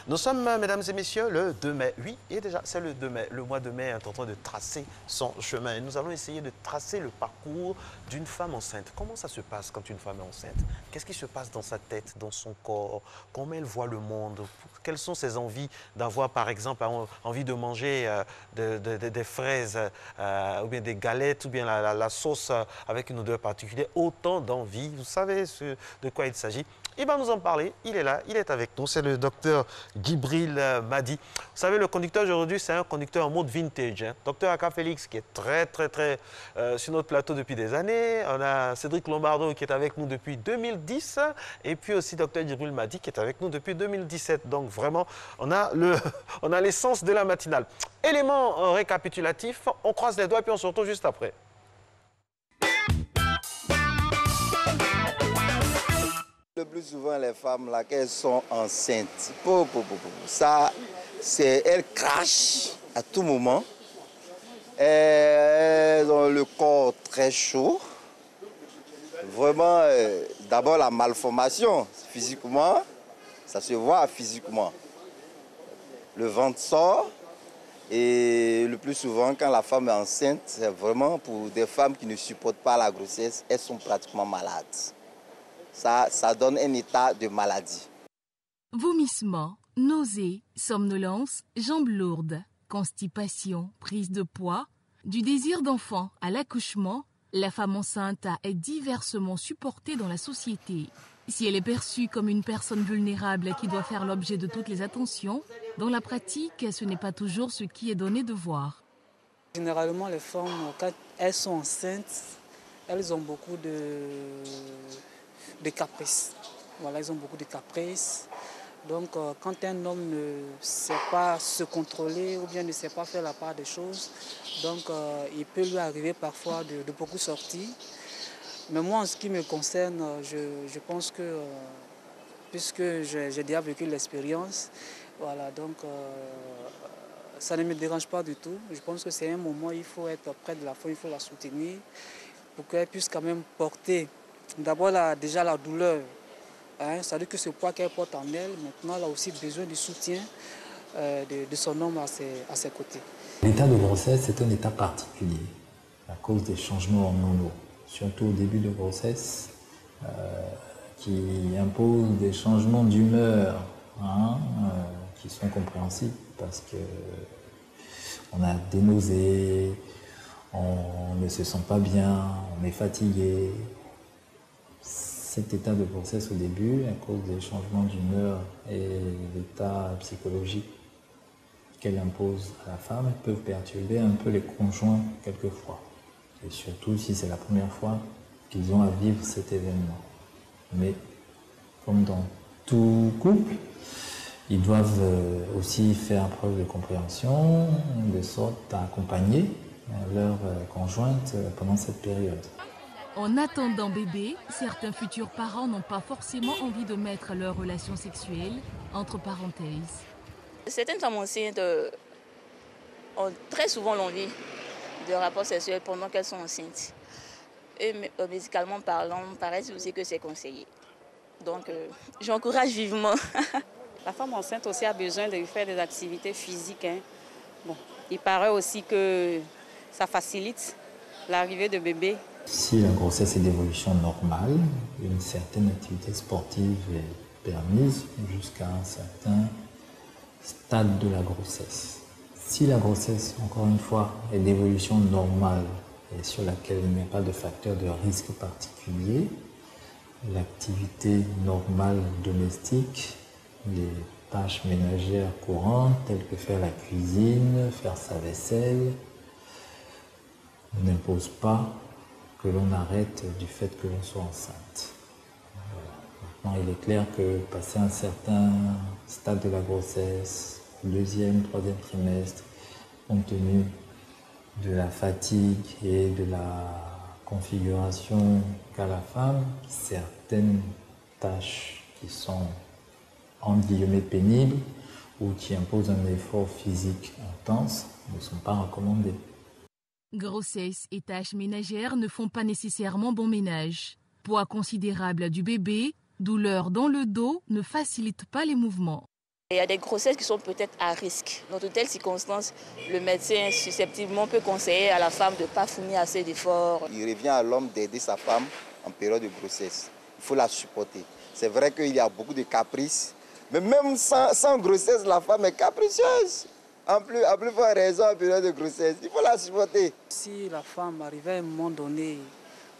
Nous sommes, mesdames et messieurs, le 2 mai. Oui, et déjà, c'est le 2 mai. Le mois de mai est en train de tracer son chemin. Et nous allons essayer de tracer le parcours d'une femme enceinte. Comment ça se passe quand une femme est enceinte? Qu'est-ce qui se passe dans sa tête, dans son corps? Comment elle voit le monde? Quelles sont ses envies d'avoir, par exemple, envie de manger des fraises ou bien des galettes ou bien la sauce avec une odeur particulière? Autant d'envies. Vous savez de quoi il s'agit? Il va nous en parler, il est là, il est avec nous, c'est le docteur Djibril Madi. Vous savez, le conducteur aujourd'hui, c'est un conducteur en mode vintage. Docteur Aka Félix, qui est très sur notre plateau depuis des années. On a Cédric Lombardo, qui est avec nous depuis 2010. Et puis aussi docteur Djibril Madi, qui est avec nous depuis 2017. Donc vraiment, on a l'essence de la matinale. Élément récapitulatif, on croise les doigts et puis on se retrouve juste après. Le plus souvent, les femmes, là, qu'elles sont enceintes, ça, elles crachent à tout moment. Elles ont le corps très chaud. Vraiment, d'abord la malformation, physiquement, ça se voit physiquement. Le ventre sort et le plus souvent, quand la femme est enceinte, c'est vraiment pour des femmes qui ne supportent pas la grossesse, elles sont pratiquement malades. Ça donne un état de maladie. Vomissements, nausées, somnolence, jambes lourdes, constipation, prise de poids, du désir d'enfant à l'accouchement, la femme enceinte est diversement supportée dans la société. Si elle est perçue comme une personne vulnérable qui doit faire l'objet de toutes les attentions, dans la pratique, ce n'est pas toujours ce qui est donné de voir. Généralement, les femmes, quand elles sont enceintes, elles ont beaucoup de caprices. Voilà, ils ont beaucoup de caprices. Donc, quand un homme ne sait pas se contrôler ou bien ne sait pas faire la part des choses, donc il peut lui arriver parfois de beaucoup sortir. Mais moi, en ce qui me concerne, je pense que, puisque j'ai déjà vécu l'expérience, voilà, donc ça ne me dérange pas du tout. Je pense que c'est un moment où il faut être près de la femme, il faut la soutenir pour qu'elle puisse quand même porter d'abord déjà la douleur, c'est-à-dire que ce poids qu'elle porte en elle, maintenant elle a aussi besoin du soutien de son homme à ses côtés. L'état de grossesse est un état particulier à cause des changements hormonaux, surtout au début de grossesse, qui imposent des changements d'humeur qui sont compréhensibles parce qu'on a des nausées, on ne se sent pas bien, on est fatigué. Cet état de grossesse au début, à cause des changements d'humeur et l'état psychologique qu'elle impose à la femme, peuvent perturber un peu les conjoints quelquefois. Et surtout si c'est la première fois qu'ils ont à vivre cet événement. Mais comme dans tout couple, ils doivent aussi faire preuve de compréhension, de sorte à accompagner leur conjointe pendant cette période. En attendant bébé, certains futurs parents n'ont pas forcément envie de mettre leur relation sexuelle entre parenthèses. Certaines femmes enceintes ont très souvent l'envie de rapports sexuels pendant qu'elles sont enceintes. Et médicalement parlant, paraît aussi que c'est conseillé. Donc j'encourage vivement. La femme enceinte aussi a besoin de faire des activités physiques. Bon, il paraît aussi que ça facilite l'arrivée de bébé. Si la grossesse est d'évolution normale, une certaine activité sportive est permise jusqu'à un certain stade de la grossesse. Si la grossesse, encore une fois, est d'évolution normale et sur laquelle il n'y a pas de facteur de risque particulier, l'activité normale domestique, les tâches ménagères courantes telles que faire la cuisine, faire sa vaisselle, n'impose pas que l'on arrête du fait que l'on soit enceinte. Maintenant, il est clair que passé un certain stade de la grossesse, deuxième, troisième trimestre, compte tenu de la fatigue et de la configuration qu'a la femme, certaines tâches qui sont entre guillemets pénibles ou qui imposent un effort physique intense ne sont pas recommandées. Grossesse et tâches ménagères ne font pas nécessairement bon ménage. Poids considérable du bébé, douleur dans le dos ne facilitent pas les mouvements. Il y a des grossesses qui sont peut-être à risque. Dans de telles circonstances, le médecin susceptiblement peut conseiller à la femme de ne pas fournir assez d'efforts. Il revient à l'homme d'aider sa femme en période de grossesse. Il faut la supporter. C'est vrai qu'il y a beaucoup de caprices, mais même sans grossesse, la femme est capricieuse. En plus forte raison en période de grossesse, il faut la supporter. Si la femme arrive à un moment donné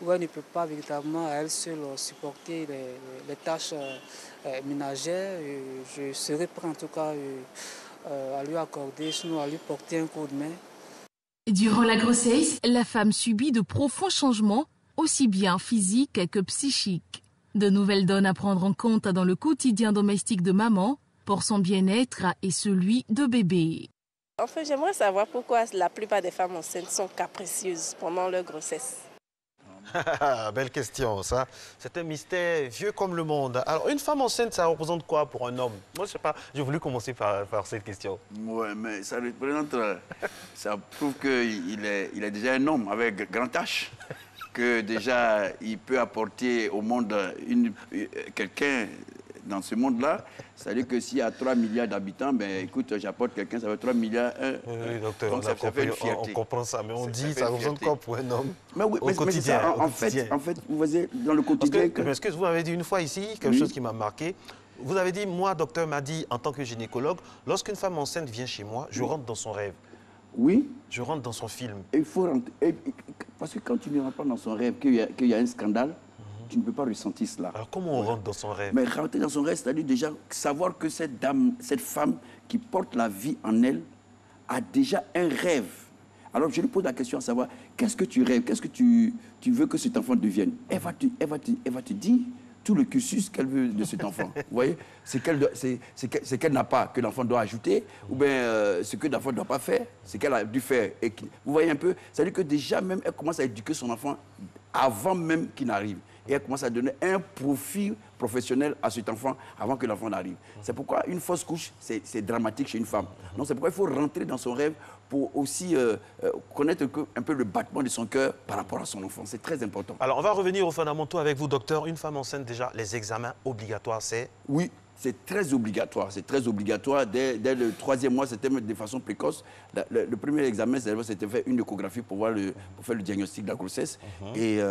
où elle ne peut pas véritablement à elle seule supporter les tâches ménagères, je serai prêt en tout cas à lui accorder, sinon à lui porter un coup de main. Durant la grossesse, la femme subit de profonds changements, aussi bien physiques que psychiques. De nouvelles donnes à prendre en compte dans le quotidien domestique de maman pour son bien-être et celui de bébé. En fait, j'aimerais savoir pourquoi la plupart des femmes enceintes sont capricieuses pendant leur grossesse. Belle question, ça. C'est un mystère vieux comme le monde. Alors, une femme enceinte, ça représente quoi pour un homme? Moi, je sais pas. J'ai voulu commencer par cette question. Oui, mais ça représente... ça prouve qu'il est déjà un homme avec grand H. Que déjà, il peut apporter au monde quelqu'un dans ce monde-là. C'est-à-dire que s'il y a 3 milliards d'habitants, ben écoute, j'apporte quelqu'un, ça fait 3 milliards. Oui, docteur, donc ça fait une fierté. On comprend ça, mais on dit ça représente quoi pour un homme? Mais oui, au quotidien, ça, en fait, vous voyez, dans le quotidien... Parce que vous m'avez dit une fois ici, quelque chose qui m'a marqué. Vous avez dit, moi, docteur m'a dit, en tant que gynécologue, lorsqu'une femme enceinte vient chez moi, je rentre dans son rêve. Oui. Je rentre dans son film. Il faut rentrer. Parce que quand tu ne rentres pas dans son rêve, qu'il y a un scandale, tu ne peux pas ressentir cela. Alors comment on rentre dans son rêve? Mais rentrer dans son rêve, c'est-à-dire déjà savoir que cette dame, cette femme qui porte la vie en elle, a déjà un rêve. Alors je lui pose la question à savoir, qu'est-ce que tu rêves? Qu'est-ce que tu veux que cet enfant devienne? Elle va te dire tout le cursus qu'elle veut de cet enfant. Vous voyez? C'est qu'elle n'a pas, que l'enfant doit ajouter, ou bien ce que l'enfant ne doit pas faire, ce qu'elle a dû faire. Vous voyez un peu? C'est-à-dire que déjà même, elle commence à éduquer son enfant avant même qu'il n'arrive. Et elle commence à donner un profil professionnel à cet enfant avant que l'enfant n'arrive. C'est pourquoi une fausse couche, c'est dramatique chez une femme. Donc c'est pourquoi il faut rentrer dans son rêve pour aussi connaître un peu le battement de son cœur par rapport à son enfant. C'est très important. Alors on va revenir aux fondamentaux avec vous, docteur. Une femme enceinte, déjà, les examens obligatoires, c'est? Oui. C'est très obligatoire. C'est très obligatoire. Dès le 3e mois, c'était de façon précoce. Le premier examen, c'était faire une échographie pour faire le diagnostic de la grossesse. Et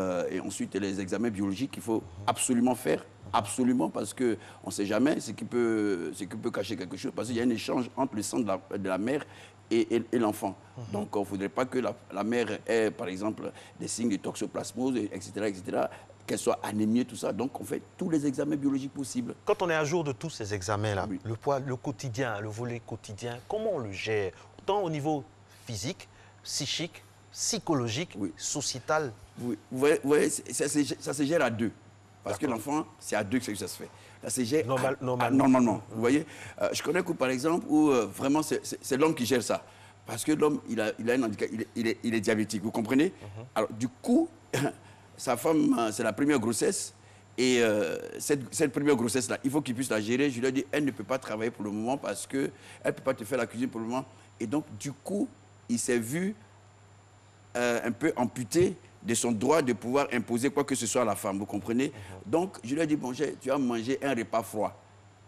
ensuite, les examens biologiques qu'il faut absolument faire. Absolument, parce qu'on ne sait jamais ce qui peut cacher quelque chose. Parce qu'il y a un échange entre le sang de la mère et l'enfant. Donc, il ne faudrait pas que la mère ait, par exemple, des signes de toxoplasmose, etc., etc., qu'elle soit anémiée, tout ça. Donc, on fait tous les examens biologiques possibles. Quand on est à jour de tous ces examens-là, oui, le quotidien, le volet quotidien, comment on le gère? Tant au niveau physique, psychique, psychologique, oui, sociétal. Oui, vous voyez ça se gère à deux. Parce que l'enfant, c'est à deux que ça se fait. Ça se gère normalement. Vous voyez, je connais un coup, par exemple, où vraiment, c'est l'homme qui gère ça. Parce que l'homme, il a un handicap, il est diabétique, vous comprenez? Alors, du coup... Sa femme, c'est la première grossesse. Et cette première grossesse-là, il faut qu'il puisse la gérer. Je lui ai dit, elle ne peut pas travailler pour le moment parce qu'elle ne peut pas te faire la cuisine pour le moment. Et donc, du coup, il s'est vu un peu amputé de son droit de pouvoir imposer quoi que ce soit à la femme. Vous comprenez? Donc, je lui ai dit, bon, tu as mangé un repas froid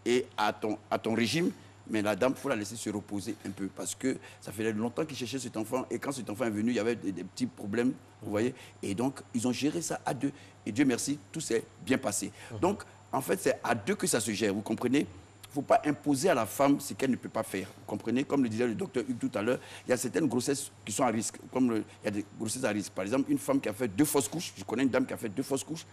et à ton régime. Mais la dame, il faut la laisser se reposer un peu parce que ça faisait longtemps qu'il cherchait cet enfant. Et quand cet enfant est venu, il y avait des petits problèmes, vous voyez. Et donc, ils ont géré ça à deux. Et Dieu merci, tout s'est bien passé. Donc, en fait, c'est à deux que ça se gère, vous comprenez? Il ne faut pas imposer à la femme ce qu'elle ne peut pas faire. Vous comprenez? Comme le disait le docteur Hugues tout à l'heure, il y a certaines grossesses qui sont à risque. Il y a des grossesses à risque. Par exemple, une femme qui a fait 2 fausses couches. Je connais une dame qui a fait 2 fausses couches.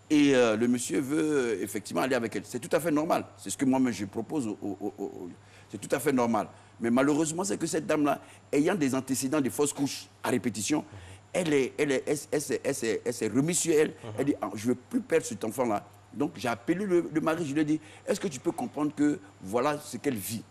Et le monsieur veut effectivement aller avec elle. C'est tout à fait normal. C'est ce que moi-même je propose. C'est tout à fait normal. Mais malheureusement, c'est que cette dame-là, ayant des antécédents de fausses couches à répétition, elle s'est remise sur elle. Elle dit, je ne veux plus perdre cet enfant-là. Donc j'ai appelé le mari, je lui ai dit, est-ce que tu peux comprendre que voilà ce qu'elle vit?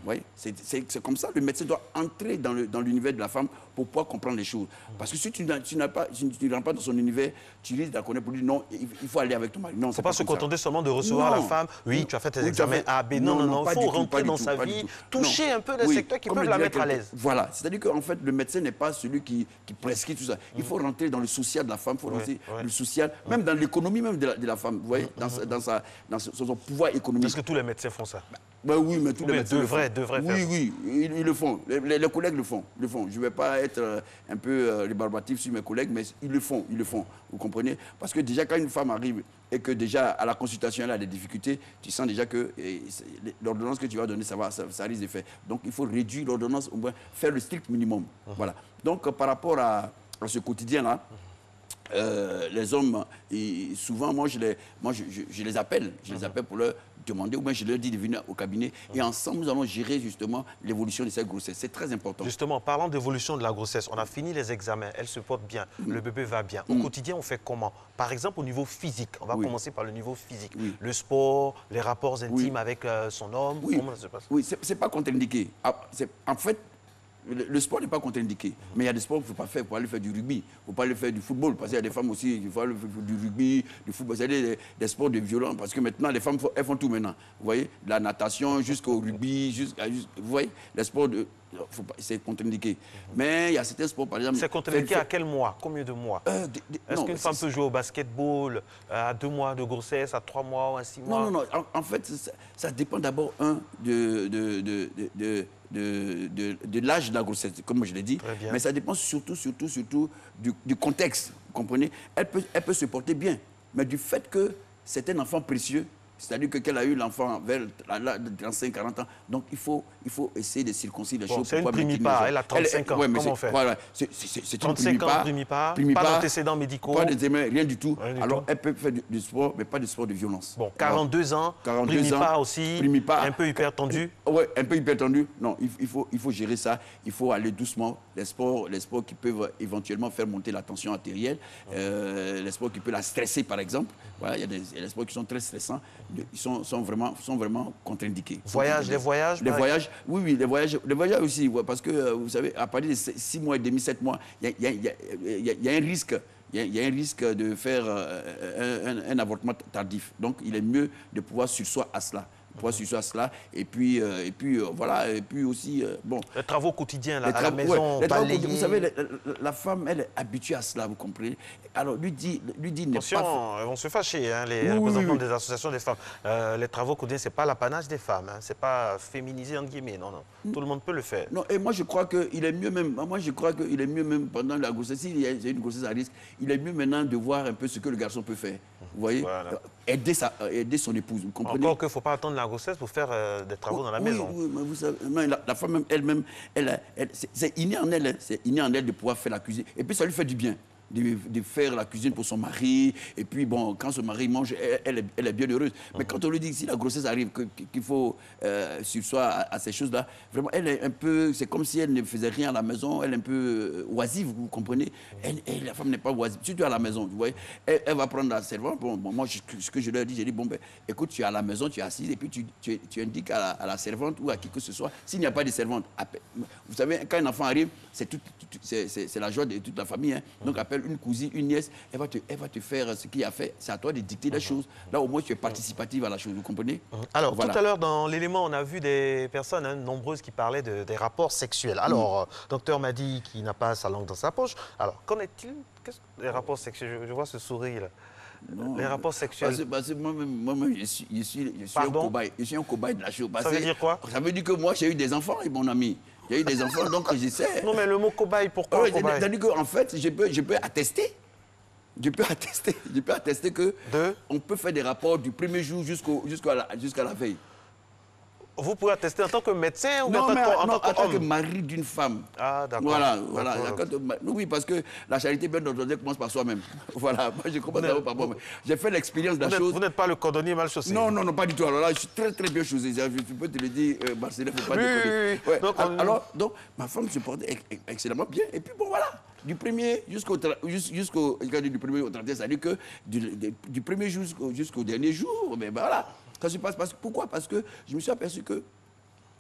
Oui, c'est comme ça. Le médecin doit entrer dans l'univers de la femme pour pouvoir comprendre les choses. Parce que si tu ne rentres pas dans son univers, tu risques de la connaître pour dire non, il faut aller avec ton mari. Non, il ne faut pas se contenter seulement de recevoir la femme. Oui, tu as fait tes examens A, B. Non, il faut rentrer dans sa vie, toucher un peu des secteurs qui peuvent la mettre à l'aise. Voilà, c'est-à-dire qu'en fait, le médecin n'est pas celui qui prescrit tout ça. Il faut rentrer dans le social de la femme, il faut rentrer dans le social, même dans l'économie même de la femme, vous voyez, dans son pouvoir économique. Est-ce que tous les médecins font ça? Ben oui, mais tous les médecins devraient faire. Oui, ils le font. Les collègues le font. Je ne vais pas être un peu rébarbatif sur mes collègues, mais ils le font. Vous comprenez? Parce que déjà, quand une femme arrive et que déjà, à la consultation, elle a des difficultés, tu sens déjà que l'ordonnance que tu vas donner, ça risque de faire. Donc, il faut réduire l'ordonnance, au moins faire le strict minimum. Voilà. Donc, par rapport à ce quotidien-là, les hommes, souvent, moi, je les appelle. Je les appelle pour leur demander, ou bien je leur dis de venir au cabinet. Et ensemble, nous allons gérer justement l'évolution de cette grossesse. C'est très important. Justement, parlant d'évolution de la grossesse, on a fini les examens, elle se porte bien, le bébé va bien. Au quotidien, on fait comment? Par exemple, au niveau physique, on va commencer par le niveau physique. Le sport, les rapports intimes avec son homme, comment ça se passe? Oui, c'est pas contre-indiqué. En fait, le sport n'est pas contre-indiqué, mais il y a des sports qu'il ne faut pas faire. Il ne faut pas aller faire du rugby, il ne faut pas aller faire du football, parce qu'il y a des femmes aussi qui font du rugby, du football, c'est-à-dire des sports de violence, parce que maintenant, les femmes, elles font tout maintenant. Vous voyez, de la natation jusqu'au rugby, vous voyez, les sports de... C'est contre-indiqué. Mais il y a certains sports, par exemple... C'est contre-indiqué à quel mois? Combien de mois? Est-ce qu'une femme peut jouer au basketball à 2 mois de grossesse, à 3 mois ou à 6 mois? Non. En fait, ça dépend d'abord, de l'âge de la grossesse, comme je l'ai dit. Mais ça dépend surtout du contexte. Vous comprenez? Elle peut se porter bien. Mais du fait que c'est un enfant précieux, c'est-à-dire qu'elle a eu l'enfant vers 35-40 ans. Donc, il faut essayer de circoncire les choses. C'est une primipare, elle a 35 ans. Comment on fait? Voilà, c'est 35 ans, primipare, pas d'antécédents médicaux. Pas rien du tout. Alors, elle peut faire du sport, mais pas du sport de violence. Bon, 42 ans, primipare aussi, un peu hypertendu. Oui, un peu hypertendu. Non, il faut gérer ça. Il faut aller doucement. Les sports qui peuvent éventuellement faire monter la tension artérielle, les sports qui peuvent la stresser, par exemple. Voilà, il y a des sports qui sont très stressants. Ils sont vraiment contre-indiqués. Les voyages, oui, les voyages aussi, parce que, vous savez, à partir de 6 mois et demi, 7 mois, il y a un risque. Il y a un risque de faire un avortement tardif. Donc, il est mieux de pouvoir sursoir à cela. Et puis voilà, et puis aussi, bon... Les travaux quotidiens, à la maison, balayer... Vous savez, la femme, elle est habituée à cela, vous comprenez? Alors, lui dit attention, elles vont se fâcher, hein, les représentants des associations des femmes. Les travaux quotidiens, ce n'est pas l'apanage des femmes, hein, ce n'est pas féminisé, entre guillemets, non. Tout le monde peut le faire. Non, et moi, je crois qu'il est mieux même, pendant la grossesse, s'il y a une grossesse à risque, il est mieux maintenant de voir un peu ce que le garçon peut faire. Vous voyez, voilà. aider son épouse, vous comprenez? Encore qu'il ne faut pas attendre la grossesse pour faire des travaux dans la maison. Oui, mais vous savez, la femme elle-même, c'est inné en elle, de pouvoir faire la cuisine. Et puis ça lui fait du bien de faire la cuisine pour son mari. Et puis bon, quand son mari mange, elle est bien heureuse. Mais quand on lui dit que si la grossesse arrive, qu'il faut sursoir à ces choses-là, vraiment, elle est un peu, c'est comme si elle ne faisait rien à la maison, elle est un peu oisive, vous comprenez? La femme n'est pas oisive, surtout à la maison, vous voyez. Elle va prendre la servante. Bon, moi, ce que je leur dis, j'ai dit, bon, ben, écoute, tu es à la maison, tu es assise, et puis tu indiques à la servante ou à qui que ce soit, s'il n'y a pas de servante, vous savez, quand un enfant arrive, c'est la joie de toute la famille, hein. Donc, appelle une cousine, une nièce, elle va te faire ce qu'il a fait. C'est à toi de dicter les choses. Là, au moins, tu es participative à la chose, vous comprenez? Alors, voilà. Tout à l'heure, dans l'élément, on a vu des personnes nombreuses qui parlaient des rapports sexuels. Alors, docteur m'a dit qu'il n'a pas sa langue dans sa poche. Alors, qu'en est-il des rapports sexuels? Je vois ce sourire là. Non, les rapports sexuels. Parce que moi-même, je suis un cobaye. Je suis un cobaye de la chose. Ça veut dire quoi? Ça veut dire que moi, j'ai eu des enfants, mon ami. J'ai eu des enfants, donc j'essaie. Non, mais le mot cobaye, pourquoi cobaye? C'est-à-dire qu'en fait, je peux attester. Je peux attester qu'on peut faire des rapports du premier jour jusqu'à la veille. Vous pouvez attester en tant que médecin ou en tant que mari d'une femme. Ah, d'accord. Voilà. Oui, parce que la charité bien ordonnée commence par soi-même. Voilà, moi je commence d'abord par moi-même. J'ai fait l'expérience de la chose. Vous n'êtes pas le cordonnier mal chaussé? Non, pas du tout. Alors là, je suis très, très bien chaussé. Je peux te le dire, Marcel, il ne faut pas déconner. Oui. Ouais. Donc, ma femme se portait excellemment bien. Et puis, bon, voilà. Du premier jusqu'au 31, c'est-à-dire que du premier jusqu'au dernier jour, ben voilà. Ça se passe. Pourquoi? Parce que je me suis aperçu que,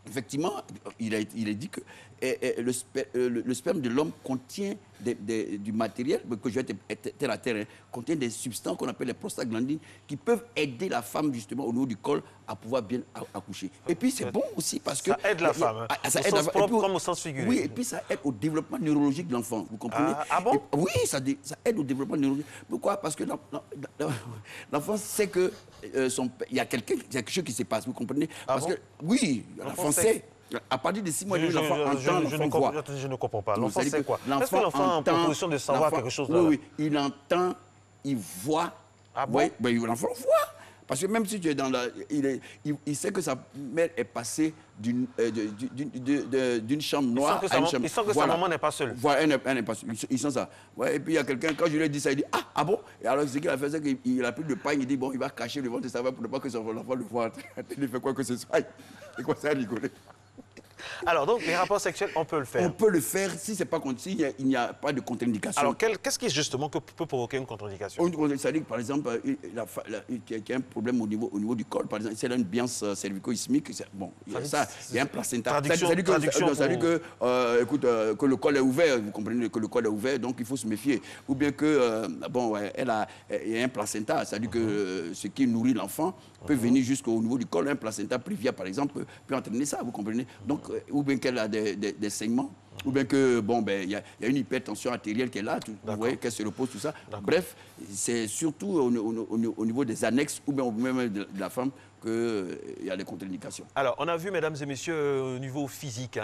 effectivement, il est dit que le sperme de l'homme contient du matériel que je vais terre à terre, contient des substances qu'on appelle les prostaglandines qui peuvent aider la femme justement au niveau du col à pouvoir bien accoucher. Et puis c'est bon aussi parce que... Ça aide la femme, ça au aide sens propre comme au sens figuré. Oui, et puis ça aide au développement neurologique de l'enfant, vous comprenez? Ah bon? Oui, ça aide au développement neurologique. Pourquoi? Parce que l'enfant sait que il y a quelque chose qui se passe, vous comprenez? Parce que, oui, l'enfant sait. À partir de 6 mois, l'enfant entend, l'enfant voit. Je ne comprends pas. L'enfant sait quoi? Est-ce que L'enfant l'enfant a en position de savoir quelque chose là? Oui, il entend, il voit. Ah bon? Oui, l'enfant voit. Parce que même si tu es dans la... Il sait que sa mère est passée d'une chambre noire à une chambre... Il sent que sa maman n'est pas seule. Voilà, elle n'est pas seule. Il sent ça. Ouais, et puis il y a quelqu'un, quand je lui ai dit ça, il dit « Ah bon ?» Et alors ce qu'il a fait, c'est qu'il a pris le pain, il dit « Bon, il va cacher le ventre de sa mère pour ne pas que son enfant le voie. » Il fait quoi que ce soit. Il commence à rigoler. Alors, donc, les rapports sexuels, on peut le faire. On peut le faire si il n'y a pas de contre-indication. Alors, qu'est-ce qui, justement, peut provoquer une contre-indication? C'est-à-dire que, par exemple, il y a un problème au niveau du col, par exemple, c'est une biance cervico-ismique. Bon, il y a un placenta. C'est-à-dire que le col est ouvert, vous comprenez que le col est ouvert, donc il faut se méfier. Ou bien que, il y a un placenta, c'est-à-dire que ce qui nourrit l'enfant peut venir jusqu'au niveau du col. Un placenta prévia, par exemple, peut entraîner ça, vous comprenez? Donc, ou bien qu'elle a des saignements, ou bien que, il y a une hypertension artérielle qui est là, vous voyez, qu'elle se repose, tout ça. Bref, c'est surtout au niveau des annexes, ou bien même de la femme, qu'il y a des contre-indications. Alors, on a vu, mesdames et messieurs, au niveau physique,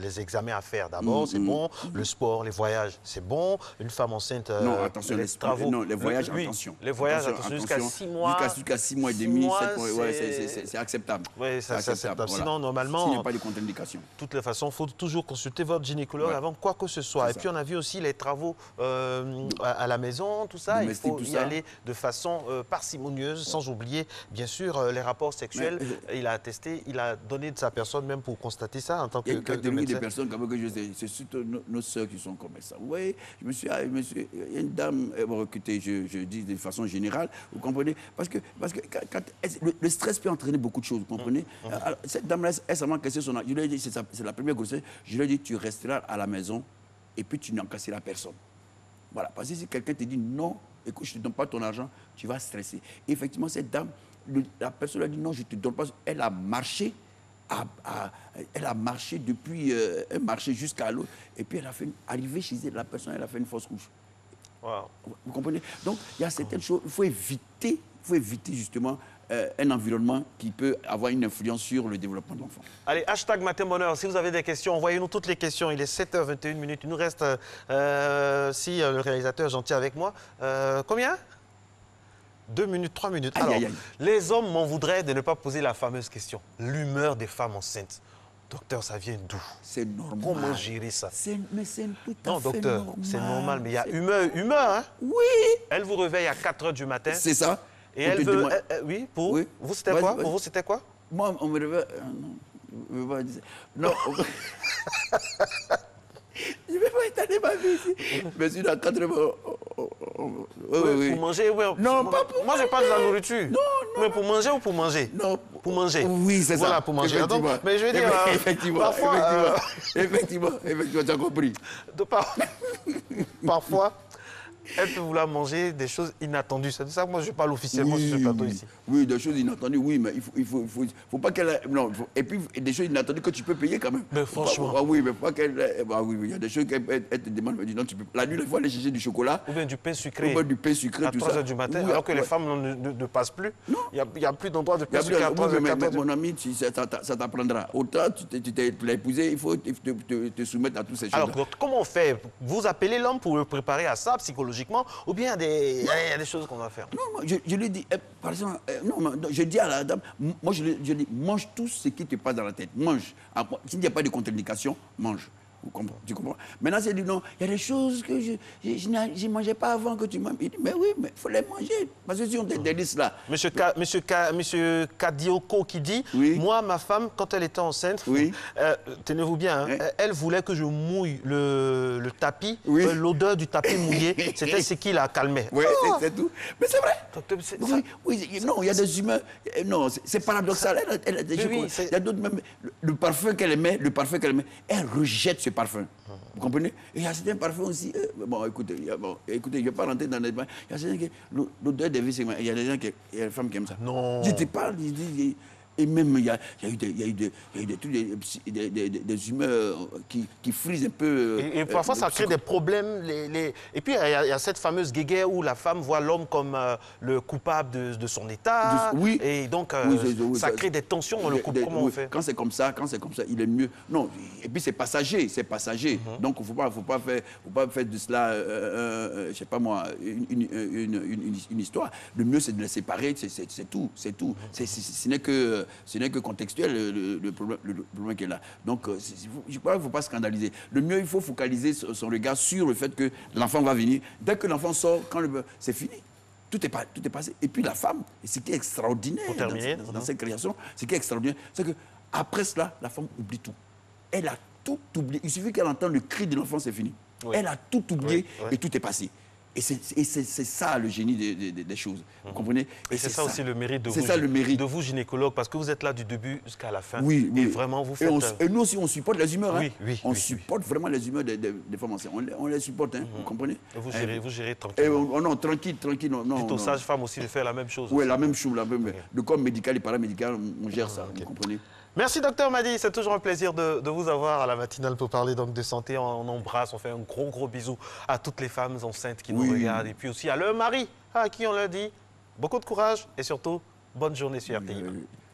les examens à faire d'abord, c'est bon. Le sport, les voyages, c'est bon. Une femme enceinte, non, attention, les travaux. Non, les voyages, attention. Les voyages, attention, jusqu'à 6 mois. Jusqu'à 6 mois et demi, 7 mois, c'est acceptable. Oui, c'est acceptable. Voilà. Sinon, normalement, s'il n'y a pas de contre-indication. De toutes les façons, il faut toujours consulter votre gynécologue avant quoi que ce soit. Et puis, on a vu aussi les travaux à la maison, tout ça. Il faut y aller de façon parcimonieuse, sans oublier, bien sûr, les rapports sexuels. Il a attesté, il a donné de sa personne même pour constater ça en tant que médecin. Il y a des personnes comme que je sais, c'est surtout nos soeurs qui sont comme ça. Oui, il y a une dame, je dis de façon générale, vous comprenez? Parce que quand le stress peut entraîner beaucoup de choses, vous comprenez? Alors, cette dame-là, elle s'est cassé son âge. Je lui ai dit, c'est la première grossesse, je lui ai dit, tu resteras à la maison et puis tu n'encasseras personne. Voilà, parce que si quelqu'un te dit non, écoute, je ne te donne pas ton argent, tu vas stresser. Et effectivement, cette dame, la personne a dit non, je ne te donne pas. Elle a marché, depuis un marché jusqu'à l'autre. Et puis elle a fait arriver chez elle, la personne, elle a fait une fausse couche. Wow. Vous comprenez? Donc, il y a certaines choses, il faut éviter justement un environnement qui peut avoir une influence sur le développement de l'enfant. Allez, hashtag Matin Bonheur, si vous avez des questions, envoyez-nous toutes les questions. Il est 7h21. Il nous reste, si le réalisateur est gentil avec moi, combien? 2 minutes, 3 minutes. Alors, les hommes m'en voudraient de ne pas poser la fameuse question. L'humeur des femmes enceintes. Docteur, ça vient d'où? C'est normal. Comment gérer ça? Mais c'est tout à fait non, docteur, normal. C'est normal, mais il y a humeur, hein? Oui. Elle vous réveille à 4h du matin. C'est ça. Et elle veut... oui, pour oui. Vous, c'était quoi? Pour vous, c'était quoi? Moi, on me réveille... non. Je ne vais pas étaler ma vie ici. Mais si dans 4 heures... Oui. Pour manger, oui. Non, pas pour moi, je parle de la nourriture. Non. Mais pour manger ou pour manger? Non. Pour manger. Oui, c'est ça. Voilà, pour manger. Donc, mais je veux dire... Effectivement, effectivement, tu as compris. Parfois, elle peut vouloir manger des choses inattendues. C'est de ça que moi, je parle officiellement sur ce plateau ici. Oui, des choses inattendues, oui, mais il faut pas qu'elle... Non, et puis, des choses inattendues que tu peux payer quand même. Mais franchement... Oui, mais pas qu'elle... oui, il y a des choses qu'elle te demande, mais non, tu peux... La nuit, il faut aller chercher du chocolat. Ou bien du pain sucré. Ou bien du pain sucré, à 3h du matin, alors que les femmes ne passent plus. Non. Il n'y a plus d'endroit de pain sucré à 3h. Mais mon ami, ça t'apprendra. Autant tu l'as épousé, il faut te soumettre à toutes ces choses. Alors, comment on fait? Vous appelez l'homme pour le préparer à ça psychologiquement, ou bien il y a des choses qu'on doit faire? Non, je lui dis, par exemple, je dis à la dame, moi je dis, mange tout ce qui te passe dans la tête, mange. S'il n'y a pas de contre-indication, mange. Tu comprends? Maintenant, c'est dit non, il y a des choses que je ne mangeais pas avant que tu manges. Il dit, mais oui, mais il faut les manger. Parce que si on des listes là. Monsieur Kadioko qui dit, oui. Moi, ma femme, quand elle était enceinte, oui. Tenez-vous bien, hein, elle voulait que je mouille le tapis, oui. L'odeur du tapis mouillé, c'était ce qui la calmait. Oui, c'est tout. Mais c'est vrai. Oui, non, il y a des humains. Non, c'est paradoxal. Il y a d'autres même. Le parfum qu'elle met, elle rejette ce ces parfums. Vous comprenez? Et il y a certains parfums aussi. Bon, écoutez, je ne vais pas rentrer dans les... Il y a certains qui... L'odeur des vies, il y a des gens qui... Il y a des femmes qui aiment ça. Non. Je te parle, et même, il y a eu des humeurs qui frisent un peu... Et parfois, ça crée des problèmes. Et puis, il y a cette fameuse guéguerre où la femme voit l'homme comme le coupable de son état. Oui. Et donc, ça crée des tensions dans le couple. Comment on fait? Quand c'est comme ça, il est mieux. Non, et puis c'est passager, Donc, il ne faut pas faire de cela, je ne sais pas moi, une histoire. Le mieux, c'est de les séparer, c'est tout. Ce n'est que contextuel, le problème qui est là. Donc, je crois qu'il ne faut pas scandaliser. Le mieux, il faut focaliser son regard sur le fait que l'enfant va venir. Dès que l'enfant sort, c'est fini. Tout est passé. Et puis la femme, et ce qui est extraordinaire dans cette création, ce qui est extraordinaire, c'est qu'après cela, la femme oublie tout. Elle a tout oublié. Il suffit qu'elle entende le cri de l'enfant, c'est fini. Oui. Elle a tout oublié et tout est passé. Et c'est ça le génie des choses. Vous comprenez? Et c'est ça aussi le mérite de vous, gynécologues, parce que vous êtes là du début jusqu'à la fin. Oui. Et vraiment, vous faites... Et nous aussi, on supporte les humeurs. On supporte oui. vraiment les humeurs des femmes enceintes. On les supporte, vous comprenez? Et vous gérez tranquillement. Non, tranquille. Dites aux sages-femmes aussi de faire la même chose. Oui, la même chose. Le corps médical et paramédical, on gère ça, vous comprenez? Merci, docteur Madi. C'est toujours un plaisir de vous avoir à la matinale pour parler donc de santé. On embrasse, on fait un gros bisou à toutes les femmes enceintes qui nous regardent. Et puis aussi à leur mari, à qui on leur dit beaucoup de courage et surtout, bonne journée sur RTI.